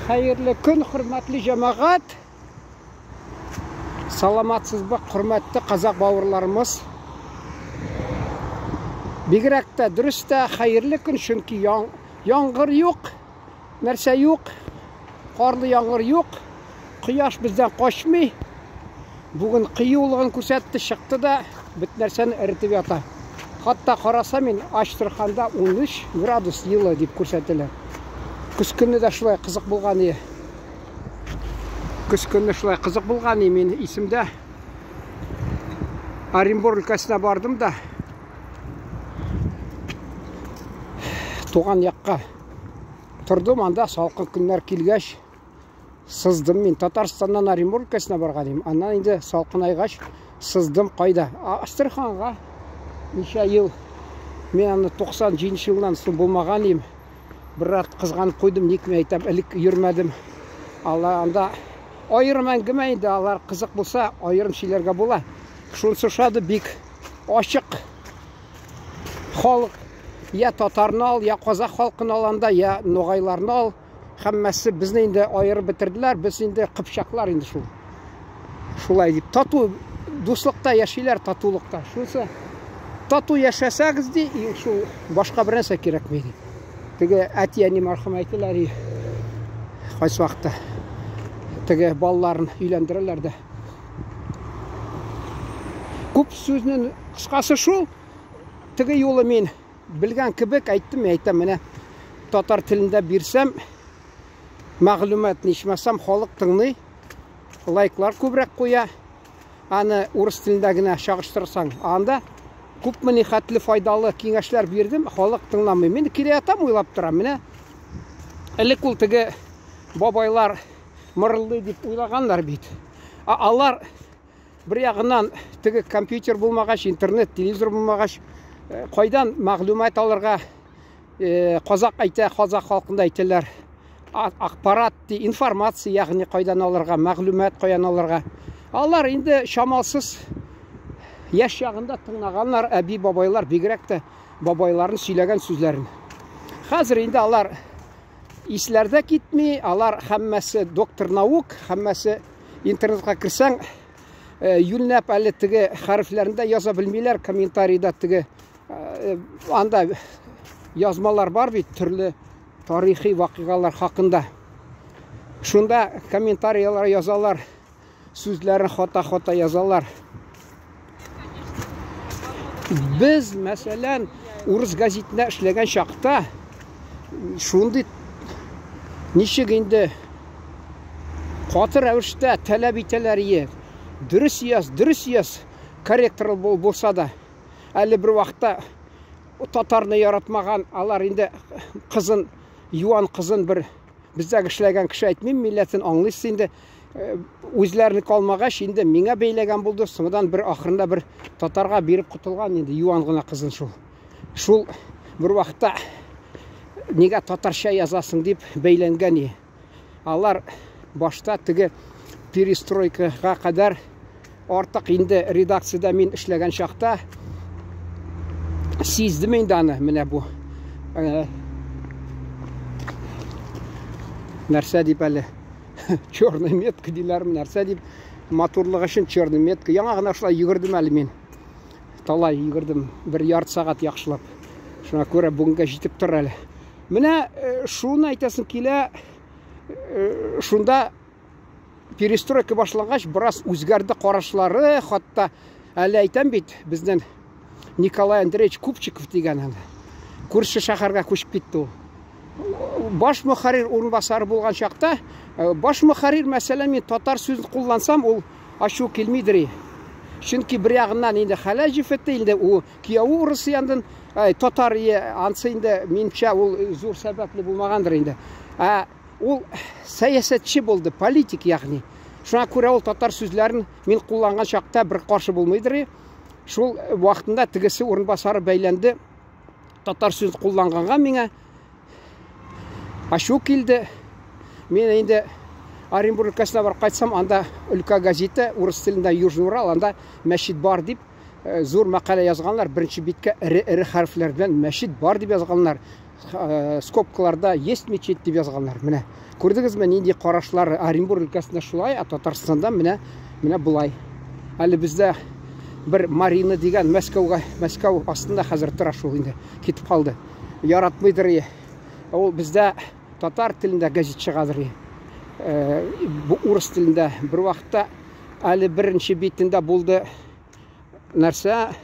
Hayırlı күн, hürmetli cemaat. Саламатсыз ба, құрметті қазақ бауырларымыз. Бигерәк тә дөрес тә хайырлы күн, чөнки яңгыр юк, нәрсә юк, карлы яңгыр юк, кояш бездән качмый. Бүген кыюлыгын күрсәтте, чыкты да бит нәрсәне эритеп ята. Хатта караса мин Ачтырханда 13 градус йылы дип күрсәтелә. Көз көне дә шулай кызык булган иде. Көз көне шулай кызык булган иде. Мин исемдә Оренбур өлкәсенә бардым да туган якка тордым, анда салкын көннәр килгәч сыздым. Мин Татарстаннан Оренбур өлкәсенә барган идем. Аннан инде салкын айгач сыздым кайда? Ачтырханга. Ничә ел? Мен аны 97 елдан соң булмаган идем. Bir rat kızganıp koydum, nikme aytam, ilik yürmedim. Allah anda ayırım әңгіме инде, алар kızık bulsa ayırım şeylerge bola. Şunsu şadı bik açık halk, ya Tatarını al, ya Kazak halkını alanda, ya Noğaylarını al. Hammasi bizni indi ayırıp bitirdiler, biz indi Kıpçaklar indi şu. Şulay deyip, tatu dostlukta yaşaylar, tatulukta. Şunsu tatu yaşasağız dey, şu başka bir нәрсе kerekmeydi. Теге әти-әни мархум әйтеләр, кайсы вакытта теге балаларын үйләндерәләр дә. Күп сүзнең кыскасы шул. Теге юлы мин белгән кебек әйттем, менә татар телендә бирсәм, мәгълүмат нишмәсәм халык тыңлый, лайклар күбрәк куя. Аны урыс телендә генә чагыштырсаң, анда күпме нихәтле файдалы киңәшләр бирдем, халык тыңламый. Мен кире ятам, уйлап торам. Менә элек ул теге бабайлар мырылдый дип уйлаганнар бит. Алар бер ягыннан теге компьютер булмагач, интернет, телевизор булмагач, кайдан мәгълүмат алырга? Казак әйтә, казак халкында әйтәләр. Акпарат, информация, ягъни кайдан алырга, мәгълүмат каян алырга? Алар инде шамалсыз яш ягында тыңлаганнар, әби бабайлар бигрәк тә бабайларын сөйләгән сүзләрен. Хәзер инде алар исләрдә китми, алар һәммәсе доктор наук, һәммәсе интернетка кирсәң, юлнәп әле теге хәрефләрендә яза белмиләр, комментарийда теге анда язмалар бар бит, төрле тарихи вакыйгалар хакында. Шунда комментарийлар язалар, сүзләрен хата-хата язалар. Biz мәсәлән урыс газетында эшләгән чакта шундый ничек инде каты рәвештә таләп итәләр иде. Дөрес яз, корректор булса да, әле бер вакытта татарны яратмаган, алар инде кызын, юан кызын бер бездә эшләгән кеше әйтмим, милләтен аңлыйсы инде үзләрне калмагач инде миңа бәйләгән булды. Соңдан бер ахырында бер татарга биреп кутылган инде, юан гына кызын шул. Шул бер вакытта нигә татарча язасың дип бәйләнгән иде. Алар башта теге перестройкага кадәр артык инде редакциядә мин эшләгән чакта сиздем инде аны, менә бу нәрсә дип әле черный метка диләр, нәрсә дип, матурлык өчен черный метка. Яңа гына шулай йөгердем әле мин. Талай йөгердем, бер ярты сагать яхшылап. Шуңа күрә бүгенгә җитеп тор әле. Менә шуны әйтәсем килә, шунда перестройка башлангач, бераз үзгәрде карашлары, хатта әле әйтәм бит, безнең Николай Андреевич Купчиков дигән күрше шәһәргә күчеп китте ул. Баш мөхәррир урынбасары булган чакта, баш мөхәррир мәсәлән мин татар сүзен куллансам, ул ачу килмидер. Чөнки бер ягыннан инде Халәҗев инде ул кияү урыс яндан татар ансы инде минчә ул зур сәбәпле булмагандыр инде. Ул сәясәтче булды, политик ягъни. Шуңа күрә ул татар сүзләрен мин кулланган чакта бер каршы булмыйдыр. Шул вакытында тегесе урынбасары бәйләнде. Татар сүзен кулланганга миңа ачу килде. Мен инде Оренбур өлкәсенә барып кайтсам, анда өлкә газеты урыс телендә Южный Урал, анда мәчет бар дип зур мәкалә язганнар. Беренче биткә ире хәрефләр белән мәчет бар дип язганнар. скобкаларда есть мечеть деп жазғандар. Міне көрдіңіз бе, нендей қарашылар Оренбург өлкәсендә шулай, Татарстанда міне бұлай. Әлі бізде бір Марина деген Мәскәу астында хәзер тора, шул инде кетіп қалды. Яратмыйдыр. Ол бізде татар тілінде газет шығадыр. Урыс тілінде бір вақытта әлі бірінші бетінде болды нәрсе.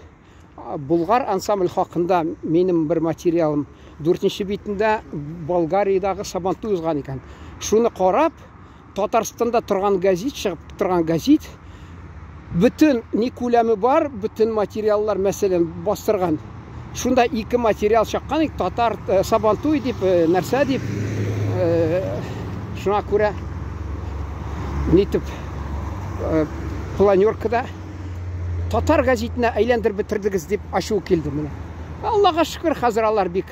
Бұлғар ансамбль хақында менің бір материалым 4-ші бетінде Болгариядағы Сабантуй узған екен. Шуны қарап, Татарстанда тұрған газет, шығып тұрған газет, бүтін не көлемі бар, бүтін материаллар мәселен бастырған. Шунда 2 материал шаққан, татар Сабантуй деп, нәрсе деп, шуна көре нетіп планеркада татар газетіне әйлендір бітірдігіз деп ашу келді міне. Аллаға шүкір, қазір алар бек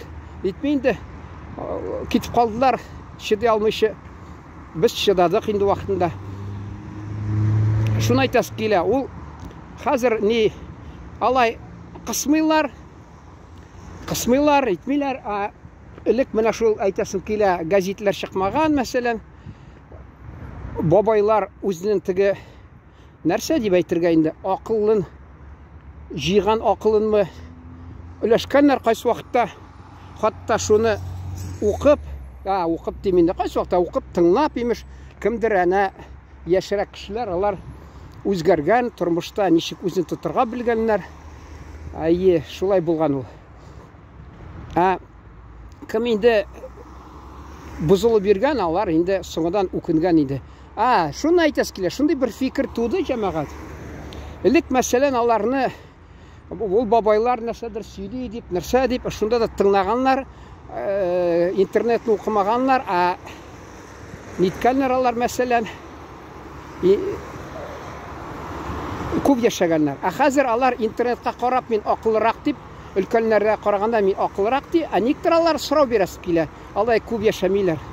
етмейді. Кетіп қалдылар, шыдай алмайшы. Біз шыдадық енді уақытында. Шуны айтасыз келе, ол қазір не алай қысмайлар, етмейлер. Үлік мына шул айтасың келе газетлер шықмаған, мәселен. Бабайлар өзінің тігі нәрсе деп айтырға енді, ақылын, жиған ақылын мы үләшкәнлер қайсы уақытта, қатта шуны оқып демейді, қайсы уақытта оқып, тыңлап емеш, кімдір әне яшірек кішілер, алар өзгерген, тұрмышта нешік өзін тұтырға білгенлер. Шулай болған ол. Кім енді бұзылы берген, алар енді соңыдан өкінген енді. Шуны айтас келе, шундай бір фикір туды жамағат. Ілік мәселен аларны, ол бабайлар нәрседір сөйлей деп, нәрсе деп, шунда да тыңлағанлар, интернетті оқымағанлар, неткәлінер алар мәселен, көп яшағанлар. Қазір алар интернетқа қарап, мен ақылырақ деп, үлкәлінерге қарағанда мен ақылырақ деп, нектір алар сұрау бересіп келе, алай көп яшамейлер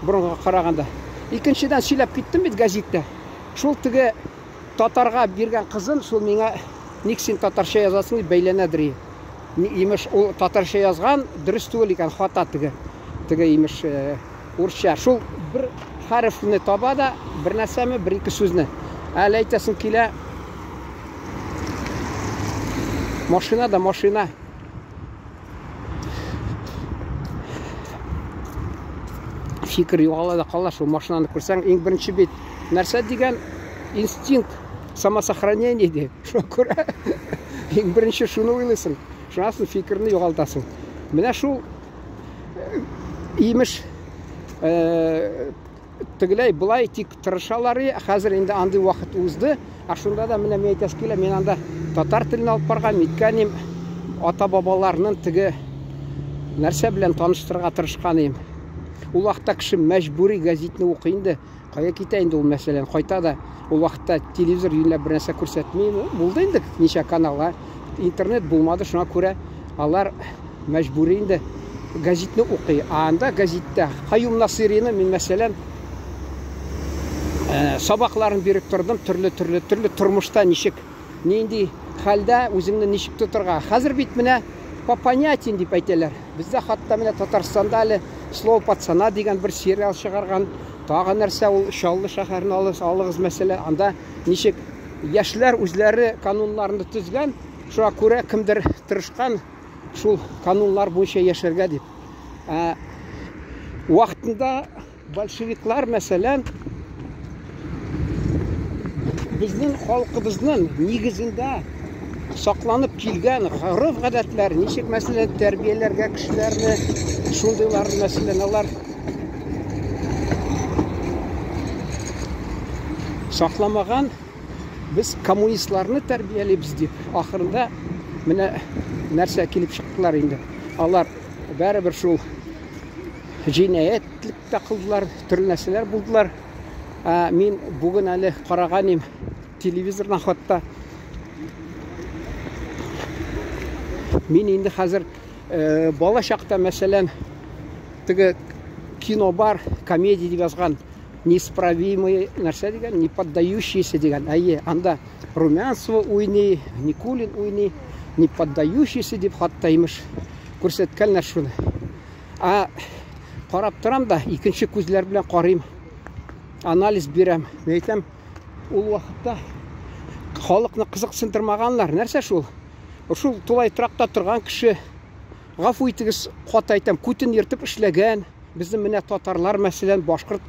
бұрынға қарағанда. Екіншіден сөйлеп кеттім бет газетті. Шул тігі татарға берген қызын, шул меңа нексен татарша язасың деп бәйленәдір. Емеш ол татарша язған дұрыс түгел екен, хата тігі емеш орысша. Шул бір харифіні таба да, бір нәрсәмі, бір екі сөзіні. Әлі айтасың келе, машина да машина. Фикір жоғалады қала, шул машинаны көрсең, ең бірінші бет нәрсе деген инстинкт самосохранение де. Шуға көре, ең бірінші шуны ойлайсың, шунасын фикірні жоғалтасың. Міне шул еміш түгілей бұлай тек тұрышалары, қазір енді аңды уақыт ұзды. Шунда да міне мен айтас келе, мен анда татар тілін алып барған, меткәнем ата-бабаларының тігі нәрсе білен таныштырға тырышқан ем. Ол вақытта кіші мәжбүри газетіні оқиынды, қая кетейінді ол мәселен. Қайта да ол вақытта телевизор үйіне бір нәрсе көрсетмеймі. Болды енді неше каналға, интернет болмады, шуна көре алар мәжбүри енді газетіні оқи. Анда газетті Қаюм Насирины мен мәселен сабақларын беріп тұрдым, түрлі тұрмышта нешік, нендей халда өзіңні нешік тұтырға. Қазір бет міне по понятиям деп айтелер. Бізде хатта міне Татарстанда әлі Слово пацана деген бір сериал шығарған. Тағы нәрсе ол Шаллы шәһәрін алығыз мәселе. Анда нешік яшілер өзлері канунларында түзген. Шуға көре кімдір тырышқан шул канунлар бойынша яшерге деп. Уақытында большевиклар мәселен біздің халқыбыздың негізінде сақланып келген ғұрып ғадәтлер, нешек мәселен тәрбиелерге кішілеріне шундайларын мәселен алар сақламаған, біз коммунистларны тәрбиелейбіз деп. Ақырында міне нәрсе келіп шықтылар енді. Алар бәрібір шул жинаятлікті қылдылар, түрлі нәрселер бұлдылар. Мен бүгін әлі қараған ем телевизордан хатта. Мен енді қазір бала шақта мәселен тігі кино бар, комедия деп жазған, неисправимый нәрсе деген, не поддающийся деген. Анда Румянцева ойнай, Никулин ойнай, не поддающийся деп хатта еміш көрсеткәлінер шуны. Қарап тұрам да, екінші көзлер білен қарайым, анализ берем. Мен айтам, ол уақытта халықны қызықсындырмағанлар. Нәрсе шул? Шул тулай тұрақта тұрған кіші, ғафу етіңіз, қот айтам, көтін ертіп ішлеген, біздің міне татарлар мәселен, башқұрт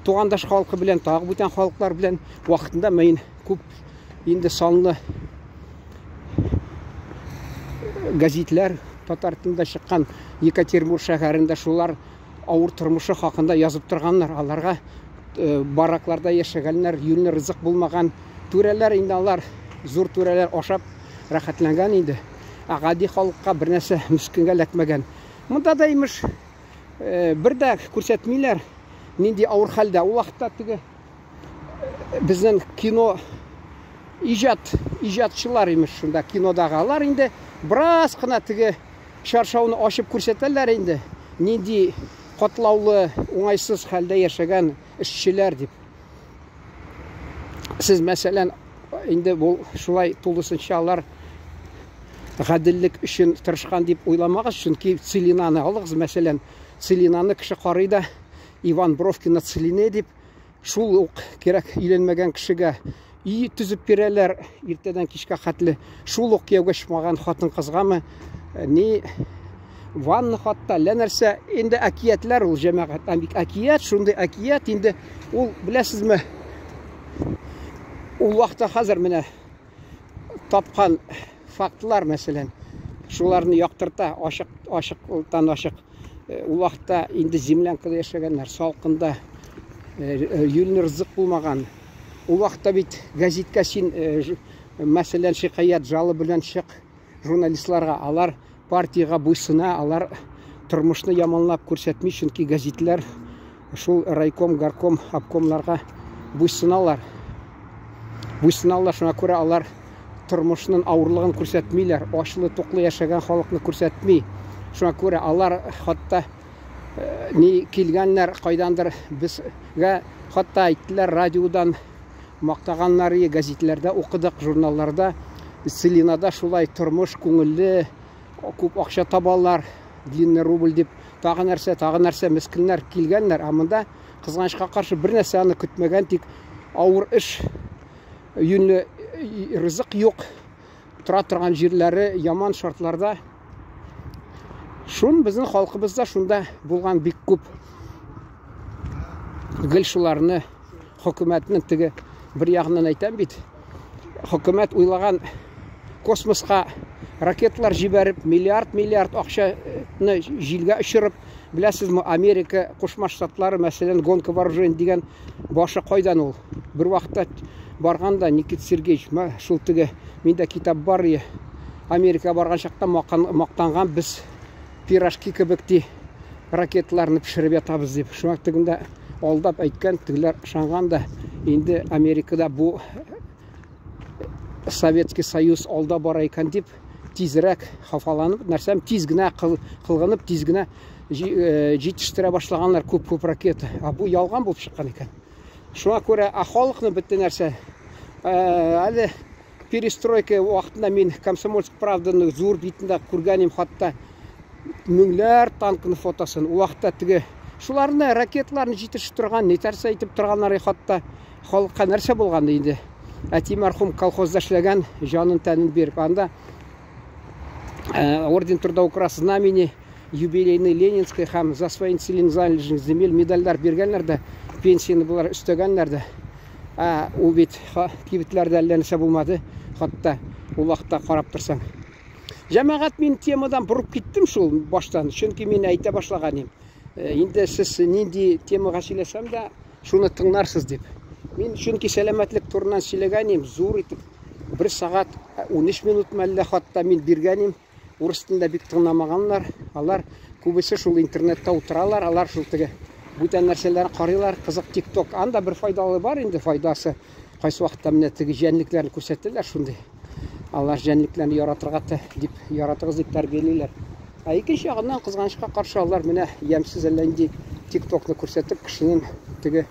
туғандаш халқы білен, тағы бүтен халықтар білен уақытында мен көп енді санлы газетлер татар тілінде шыққан Екатеринбург шәһәрендә шулар ауыр тұрмышы хақында язып тұрғаннар. Аларға баракларда яшәгәннәр, юлны рызык булмаган түрәләр инде алар, зур түрәләр ашап рәхәтләнгән инде. Гади халыкка бер нәрсә мискенгә ләкмәгән. Монда да имеш бер дә күрсәтмиләр нинди авыр хәлдә. Ул вакытта теге безнең кино иҗатчылар имеш шунда кинодагылар инде біраз қына теге шаршауны ашып күрсәтәләр инде. Нинди катлаулы, уңайсыз хәлдә яшәгән эшчеләр дип. Сез мәсәлән инде бу шулай тулысынча алар гаделлек өчен тырышкан дип уйламагыз, чөнки Целинаны алыгыз, мәсәлән, Целинаны кеше карый да Иван Бровкина Целине дип, шул ук кирәк өйләнмәгән кешегә үй төзеп бирәләр иртәдән кичкә хәтле. Шул ук кияүгә чыкмаган хатын кызгамы ни ванна хатта нәрсә инде әкиятләр ул җәмәгать. Әкият, шундый әкият инде ул беләсезме? Ул вакытта хәзер менә тапкан фактлар мәсәлән, шуларны яктырта, ашыктан ашык. Ул вакытта инде землянкада яшәгәннәр, салкында юлны рызык булмаган. Ул вакытта бит газеткә син мәсәлән шикаят жалы белән чык журналистларга, алар партияга буйсына, алар тормышны яманлап күрсәтми, чөнки газетләр шул райком, горком, обкомларга буйсыналар. Буйсыналар, шуңа күрә алар тормышның авырлыгын күрсәтмиләр, ачлы, туклы яшәгән халыкны күрсәтми. Шуңа күрә алар хатта ни килгәннәр кайдандыр безгә хатта әйттеләр радиодан мактаганнары, газетләрдә укыдык, журналларда Целинада шулай тормыш күңелле, күп акча табалар, длинный рубль дип, тагы нәрсә мискиннәр килгәннәр. Монда кызганычка каршы бер нәрсә аны көтмәгән, тик авыр эш, юнле рызык юк, тора торган җирләре яман шартларда. Шун безнең халкыбызда шунда булган бик күп гел шуларны хөкүмәтнең теге бер ягыннан әйтәм бит. Хөкүмәт уйлаган космоска ракеталар җибәреп, миллиард акчаны җилгә очырып, беләсезме, Америка Кушма Штатлары мәсәлән гонка вооружений дигән башы кайдан ул? Бер вакытта барганда Никит Сергеевич, шул теге миндә китап бар, Америка барган чакта мактанган без пирожки кебек ракеталарны пешереп ятабыз дип. Шуңа тегендә алдап әйткән, тегеләр ышанган да, инде Америкада бу Советский Союз алда бара икән дип, тизрәк хафаланып, нәрсәм тиз генә кылгынып, тиз генә җитештерә башлаганнар күп ракета. Бу ялган булып чыккан икән. Шуңа күрә халыкны бетте нәрсә. Әле перестройка вакытында мин Комсомольск правданы зур битендә күргәнем, хатта меңләр танкны фотосын. Ул вакытта теге шуларны ракеталарны җитештереп торган, нетәрсә әйтеп торганнар, хатта халыкка нәрсә булган инде. Әти мәрхүм колхозда эшләгән, җанын тәнен биреп, анда орден труда Красного Знамени, юбилейный Ленинский һәм за свои целинзальных земель медальләр биргәннәр дә, пенсияны булар өстәгәннәр дә. Ул бит кибетләрдә әллә нәрсә булмады, хатта ул вакытта карап торсаң. Җәмәгать, мин темадан бурып киттем шул баштан, чөнки мин әйтә башлаганым. Инде сез нинди темага сөйләсәм дә шуны тыңларсыз дип. Мин чөнки сәламәтлек турынан сөйләгәнем, зур итеп 1 сагать 13 минут мәллә хатта мин биргәнем. Урыс телендә бик тыңламаганнар. Алар күбесе шул интернетта утыралар, алар шул теге бүтән нәрсәләрне карыйлар, кызык TikTok. Анда бер файдалы бар инде, файдасы. Кайсы вакытта менә теге җәнлекләрне күрсәтәләр шундый. Алар җәнлекләрне яратырга дип, яратыгыз дип тәрбиялиләр. Икенче ягыннан кызганычка каршы алар менә ямсыз әллә инде TikTokны күрсәтеп кешенең теге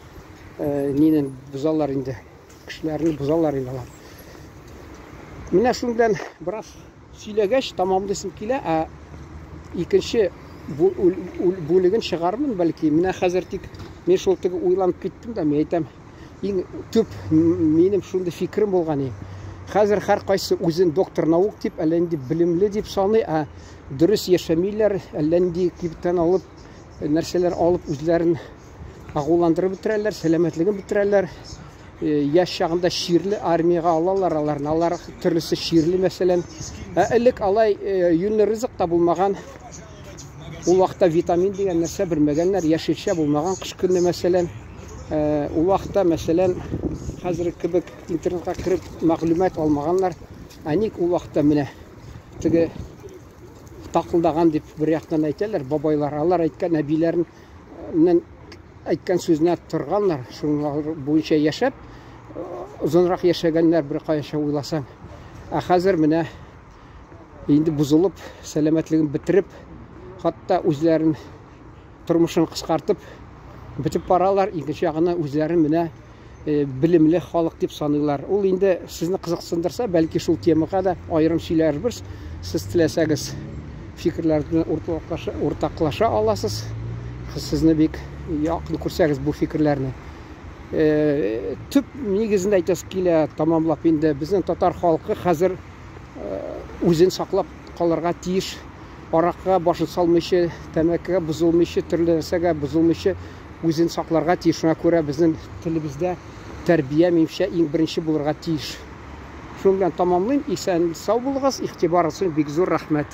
нинен бузалар инде. Кешеләрне бузалар инде алар. Менә шуның белән бераз сөйләгәч тамамлыйсым килә, икенче бөлігін шығармын бәлки. Міне қазір тек мен шол тігі ойланып кеттім да, мен айтам, ең түп менің шундай фикірім болған ең. Қазір әр қайсы өзін доктор наук деп, әлемде білімлі деп саный, дұрыс яшамейлер, әлемде кептен алып, нәрселер алып, өзлерін ағуландырып бітірәлер, сәлеметлігін бітірәлер. Яш шағында ширлі армияға алалар, алар түрлісі ширлі мәселен. Әлік алай юнлы рызық табылмаған, ол вақытта витамин деген нәрсе білмегенлер, яшетше болмаған қыш күнне мәселен. Ол вақытта мәселен қазіргі кібік интернетқа кіріп мағлумат алмағанлар, әнек ол вақытта міне тігі тақылдаған деп бір яқтан айталар, бабайлар, алар айтқан әбилерінің айтқан сөзіне тұрғанлар, шуның бойынша яшап, ұзынырақ яшагенлер бір қайша ойласаң. Қазір міне енді бұзылып, сәлеметлігін бітіріп, қатта өзлерін тұрмышын қысқартып, бітіп баралар, екінші жағына өзлерін міне білімлі халық деп саныйлар. Ол енді сізні қызықсындырса, бәлки шул темаға да айырым сөйлер бір, сіз тілесәгіз фикірлерді ортақлаша аласыз. Сізні бек яқын көрсәгіз бұл фикірлеріне. Түп негізінде айтасы келе тамамлап, енді біздің татар халқы қазір өзін сақлап қаларға тиіш, араққа башын салмайшы, тәмәкіге бұзылмайшы, түрлі нәрсеге бұзылмайшы, өзін сақларға тиіш. Шуңа көре біздің тілімізде тәрбие меніңше ең бірінші болырға тиіш. Шуңдан тамамлайын, исән сау болыңыз, иқтибар үшін бек зор рахмет.